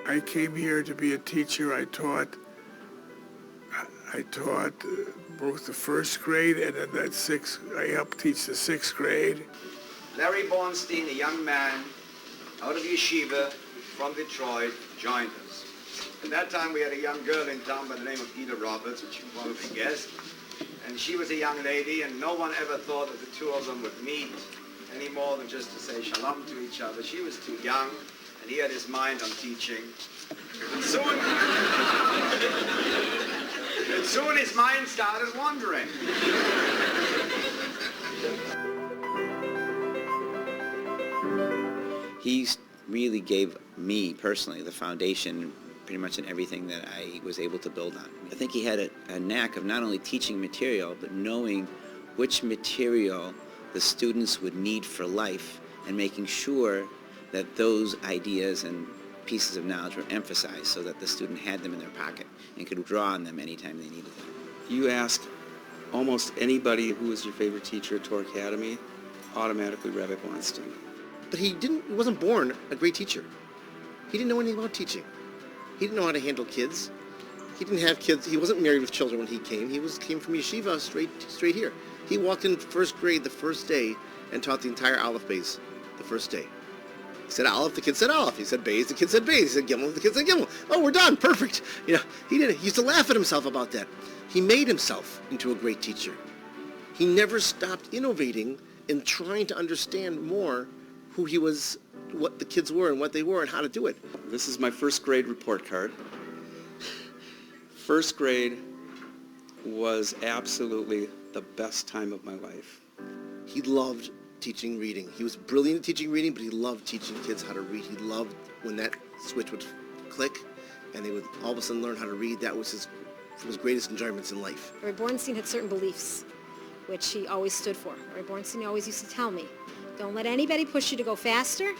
I came here to be a teacher. I taught both the first grade and then I helped teach the sixth grade. Larry Borenstein, a young man out of yeshiva from Detroit, joined us. At that time, we had a young girl in town by the name of Guita Roberts, which you probably guessed. And she was a young lady, and no one ever thought that the two of them would meet any more than just to say shalom to each other. She was too young, and he had his mind on teaching. And soon his mind started wandering. He really gave me personally the foundation pretty much in everything that I was able to build on. I think he had a knack of not only teaching material, but knowing which material the students would need for life and making sure that those ideas and pieces of knowledge were emphasized so that the student had them in their pocket and could draw on them anytime they needed them. You ask almost anybody who was your favorite teacher at Torah Academy, automatically Rabbi Borenstein. But he wasn't born a great teacher. He didn't know anything about teaching. He didn't know how to handle kids. He didn't have kids. He wasn't married with children when he came. He came from yeshiva straight here. He walked in first grade the first day and taught the entire Aleph Beis the first day. He said Aleph, the kid said Aleph. He said Beis, the kid said Beis. He said Gimel, the kid said Gimel. Oh, we're done, perfect. He used to laugh at himself about that. He made himself into a great teacher. He never stopped innovating and trying to understand more who he was, what the kids were and what they were and how to do it. This is my first grade report card. First grade was absolutely the best time of my life. He loved teaching reading. He was brilliant at teaching reading, but he loved teaching kids how to read. He loved when that switch would click and they would all of a sudden learn how to read. That was his greatest enjoyments in life. Rabbi Borenstein had certain beliefs, which he always stood for. Rabbi Borenstein always used to tell me, don't let anybody push you to go faster,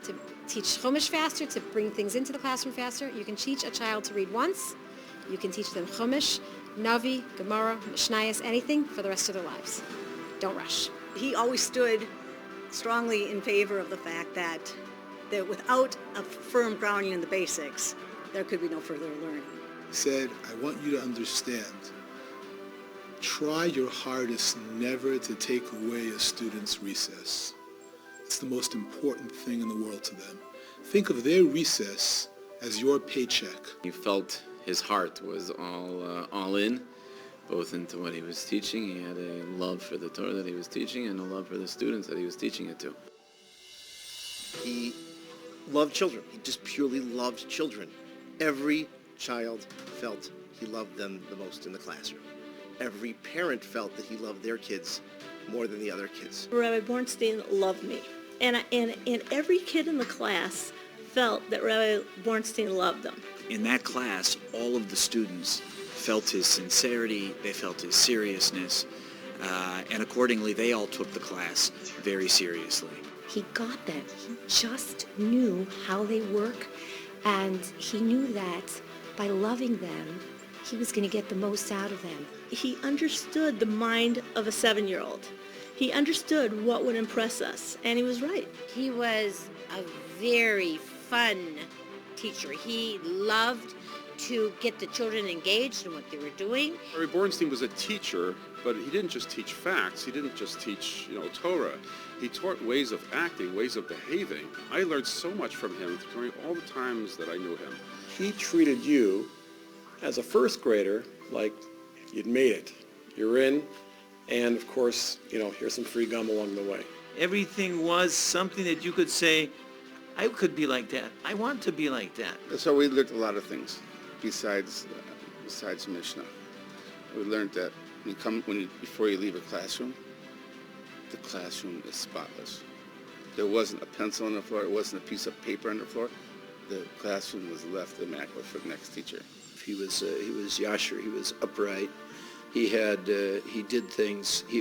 to teach Chumash faster, to bring things into the classroom faster. You can teach a child to read once. You can teach them Chumash, Navi, Gemara, Mishnayos, anything for the rest of their lives. Don't rush. He always stood strongly in favor of the fact that without a firm grounding in the basics, there could be no further learning. He said, I want you to understand, try your hardest never to take away a student's recess. It's the most important thing in the world to them. Think of their recess as your paycheck. You felt his heart was all in, both into what he was teaching. He had a love for the Torah that he was teaching and a love for the students that he was teaching it to. He loved children. He just purely loved children. Every child felt he loved them the most in the classroom. Every parent felt that he loved their kids more than the other kids. Rabbi Borenstein loved me. And every kid in the class felt that Rabbi Borenstein loved them. In that class, all of the students felt his sincerity, they felt his seriousness, and accordingly they all took the class very seriously. He got them. He just knew how they work, and he knew that by loving them, he was going to get the most out of them. He understood the mind of a 7-year-old. He understood what would impress us, and he was right. He was a very fun teacher. He loved to get the children engaged in what they were doing. Rabbi Borenstein was a teacher, but he didn't just teach facts. He didn't just teach, Torah. He taught ways of acting, ways of behaving. I learned so much from him during all the times that I knew him. He treated you as a first grader like you'd made it. You're in, and of course, here's some free gum along the way. Everything was something that you could say, I could be like that. I want to be like that. So we learned a lot of things besides Mishnah. We learned that before you leave a classroom, the classroom is spotless. There wasn't a pencil on the floor. There wasn't a piece of paper on the floor. The classroom was left immaculate for the next teacher. He was yasher. He was upright. He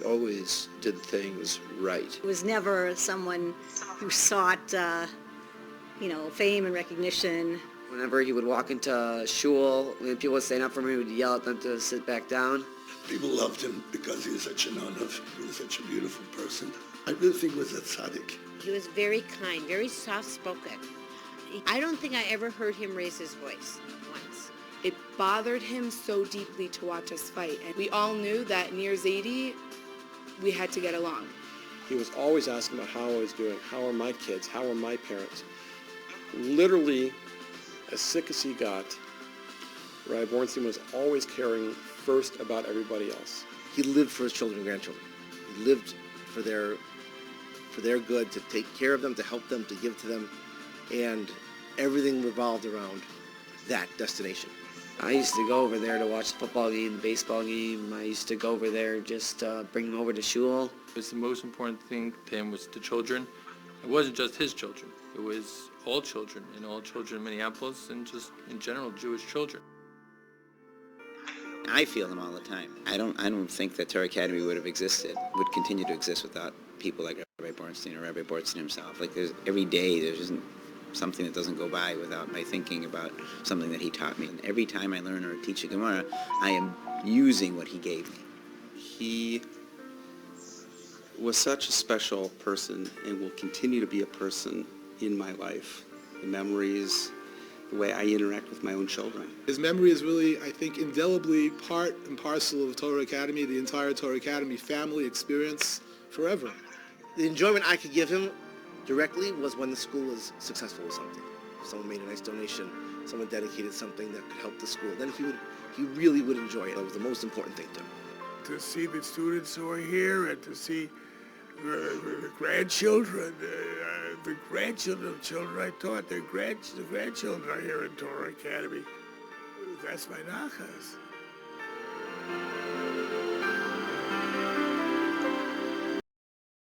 always did things right. He was never someone who sought, fame and recognition. Whenever he would walk into shul, when people would stand up for him, he would yell at them to sit back down. People loved him because he was such an honor. He was such a beautiful person. I really think he was a tzaddik. He was very kind, very soft-spoken. I don't think I ever heard him raise his voice once. It bothered him so deeply to watch us fight. And we all knew that near Zadie, we had to get along. He was always asking about how I was doing, how are my kids, how are my parents. Literally, as sick as he got, Rabbi Borenstein was always caring first about everybody else. He lived for his children and grandchildren. He lived for their good, to take care of them, to help them, to give to them, and everything revolved around that destination. I used to go over there to watch the football game, the baseball game. I used to go over there just bring them over to shul. The most important thing to him was the children. It wasn't just his children. It was all children, and all children in Minneapolis, and just in general Jewish children. I feel him all the time. I don't think that Torah Academy would have existed, would continue to exist without people like Rabbi Borenstein or Rabbi Borenstein himself. Like every day there isn't something that doesn't go by without my thinking about something that he taught me. And every time I learn or teach a Gemara, I am using what he gave me. He was such a special person and will continue to be a person in my life. The memories, the way I interact with my own children. His memory is really, I think, indelibly part and parcel of Torah Academy, the entire Torah Academy family experience forever. The enjoyment I could give him directly was when the school was successful with something. Someone made a nice donation, someone dedicated something that could help the school. Then he really would enjoy it. That was the most important thing to him. To see the students who are here and to see the grandchildren, the grandchildren of children I taught, the grandchildren are here in Torah Academy. That's my nachas.